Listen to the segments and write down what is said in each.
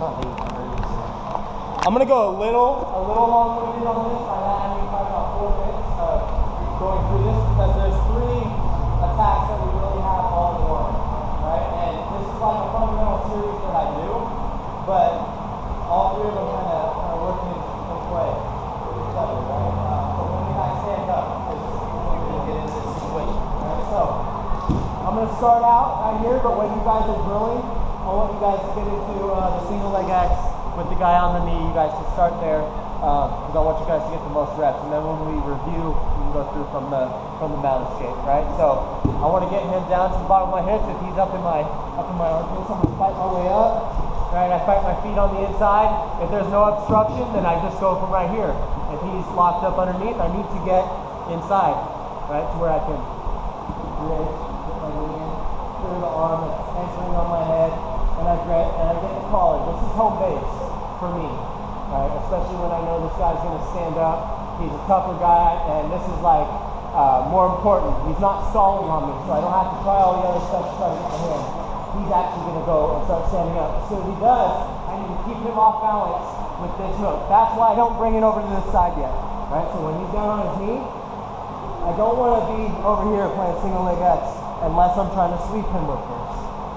I'm gonna go a little long-winded on this. I need probably about 4 minutes of going through this because there's 3 attacks that we really have all in one, right? And this is like a fundamental series that I do, but all 3 of them kind of working in play with each other, right? So when the guy stands up, is when we're gonna get into this situation, right? So I'm gonna start out right here, but when you guys are drilling, I want you guys to get into the single leg X with the guy on the knee. You guys can start there because I want you guys to get the most reps. And then when we review, we can go through from the mount escape, right? So I want to get him down to the bottom of my hips. If he's up in my armpits, I'm gonna fight my way up. Right? I fight my feet on the inside. If there's no obstruction, then I just go from right here. If he's locked up underneath, I need to get inside, right, to where I can bridge, put my knee in through the arm that's anchoring on my head. And I get the collar. This is home base for me, right? Especially when I know this guy's going to stand up. He's a tougher guy, and this is like more important. He's not stalling on me, so I don't have to try all the other stuff to try to get to him. He's actually going to go and start standing up. As soon as he does, I need to keep him off balance with this hook. That's why I don't bring it over to this side yet, right? So when he's down on his knee, I don't want to be over here playing single leg X unless I'm trying to sweep him with this.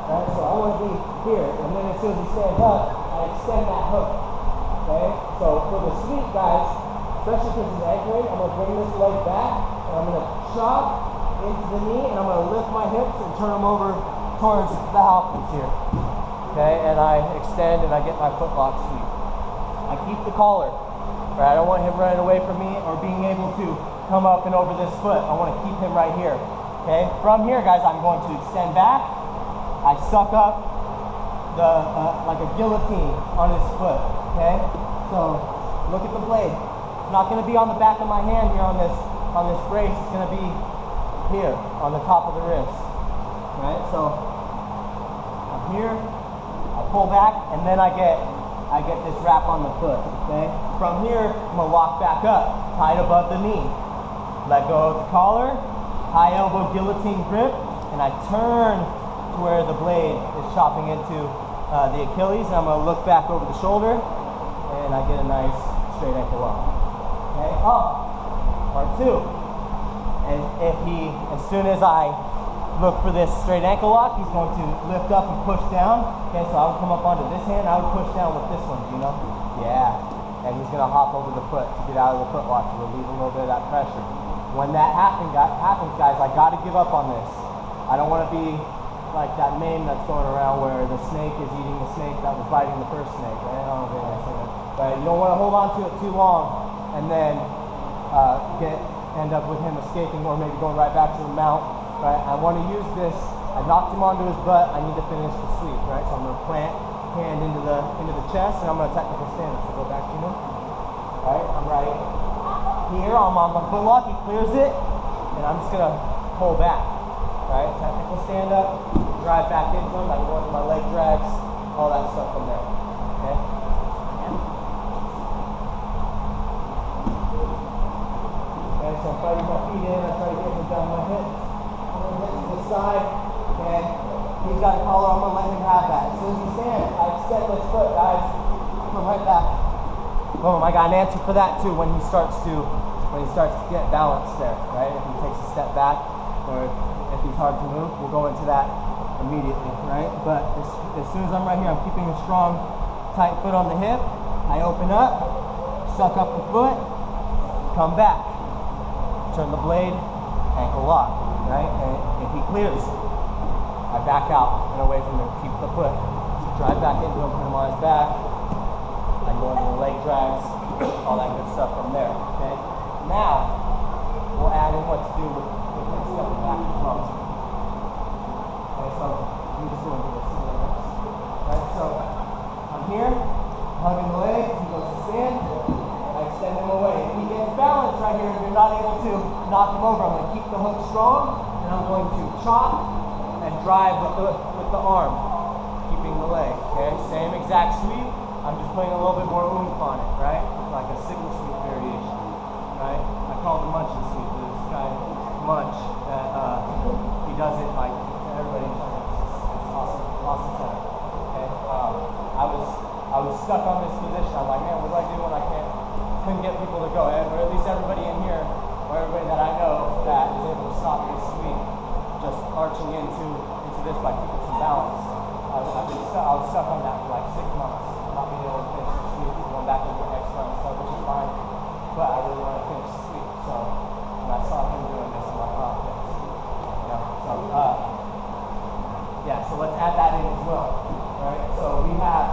Right, so I want to be here, and then as soon as he stands up, I extend that hook. Okay, so for the sweep, guys, especially because he's anchoring, I'm going to bring this leg back, and I'm going to chop into the knee, and I'm going to lift my hips and turn them over towards the Hawkins here. Okay, and I extend and I get my foot lock sweep. I keep the collar. Right, I don't want him running away from me or being able to come up and over this foot. I want to keep him right here. Okay, from here, guys, I'm going to extend back. I suck up the like a guillotine on his foot, okay? So look at the blade. It's not going to be on the back of my hand here on this brace. It's going to be here on the top of the wrist, right? So I'm here, I pull back, and then I get this wrap on the foot, okay? From here, I'm going to lock back up, tied above the knee. Let go of the collar, high elbow guillotine grip, and I turn where the blade is chopping into the Achilles, and I'm going to look back over the shoulder, and I get a nice straight ankle lock. Okay, part 2. And as soon as I look for this straight ankle lock, he's going to lift up and push down. Okay, so I would come up onto this hand, I would push down with this one, you know? Yeah. And he's going to hop over the foot to get out of the foot lock to relieve a little bit of that pressure. When that happens, guys, I got to give up on this. I don't want to be like that meme that's going around where the snake is eating the snake that was biting the first snake, right? I don't know if anyone's seen it. But you don't want to hold on to it too long and then end up with him escaping or maybe going right back to the mount, right? I want to use this. I knocked him onto his butt. I need to finish the sweep, right? So I'm going to plant hand into the chest, and I'm going to technical stand it. So go back to him. Right? I'm right here. I'm on my foot lock. He clears it, and I'm just going to pull back. Right? Technical stand up, drive back into him. I can go into my leg drags, all that stuff from there. Okay? Okay, so I'm fighting my feet in. I try to get him down my hips. I'm going to hit to the side, and he's got a collar. I'm going to let him have that. As soon as he stands, I extend this foot, guys. Come right back. Boom! I got an answer for that too when he starts to get balanced there. Right? If he takes a step back, or if he's hard to move, we'll go into that immediately, right? But as soon as I'm right here, I'm keeping a strong, tight foot on the hip. I open up, suck up the foot, come back, turn the blade, ankle lock, right? And if he clears, I back out and away from him, keep the foot. Drive back into him, put him on his back. I go into the leg drags, all that good stuff from there, okay? Now, we'll add in what to do with stepping back and front. Okay, so you just doing this. Right, so I'm here, hugging the leg, he goes to stand, I extend him away. If he gets balanced right here, if you're not able to knock him over, I'm going to keep the hook strong, and I'm going to chop and drive with the arm, keeping the leg. Okay, same exact sweep. I'm just putting a little bit more oomph on it, right? Like a sickle sweep variation, right? I call it the Munchie sweep. This guy, Munch, he does it like everybody. It's awesome center. Okay, I was stuck on this position. I'm like, man, what do I do when I couldn't get people to go? Or at least everybody in here, or everybody that I know that is able to stop this sweep, just arching into this by keeping some balance. I was stuck on that for like 6 months, not being able to finish the sweep, going back into the next round and stuff, which is fine. But I really want to finish the sweep. So when I saw him doing this, I'm like, oh, thanks. Yeah, so let's add that in as well. Right? So we have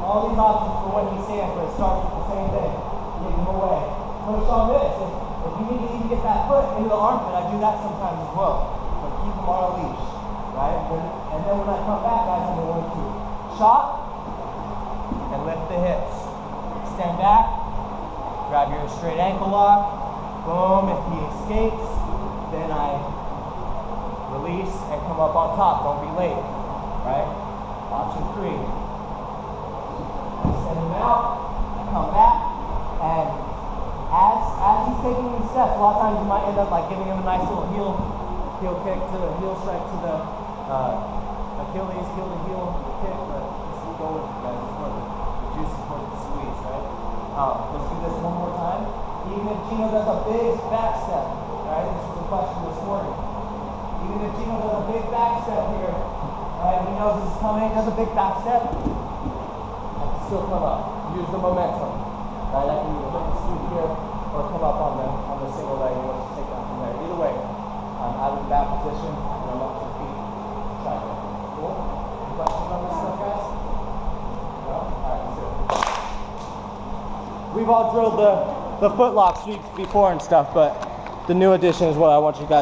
all these options for when he stands, but it starts with the same thing. Get him away. Push on this. If you need to even get that foot into the armpit, I do that sometimes as well. But keep him on a leash. Right? And then when I come back, guys, I'm going to chop and lift the hips. Extend back. Grab your straight ankle lock. Boom. If he escapes, then I release and come up on top. Don't be late. Right? Option 3. Send him out, come back, and as he's taking these steps, a lot of times you might end up like giving him a nice little heel kick to the heel strike to the Achilles, heel to heel kick, but just go with it, guys. It's worth it. The juice is worth the squeeze, right? Let's do this one more time. Even if Gino does a big back step, right? This was a question this morning. Even if Gino does a big back step here, right? He knows this is coming, does a big back step, I can still come up. Use the momentum. Right? I can either hit the sweep here or come up on the single leg and let's just take that from there. Either way, I'm out of that position and I'm up to the feet. Try it. Cool? Any questions on this stuff, guys? No? Alright, let's do it. We've all drilled the foot lock sweeps before and stuff, but the new addition is what I want you guys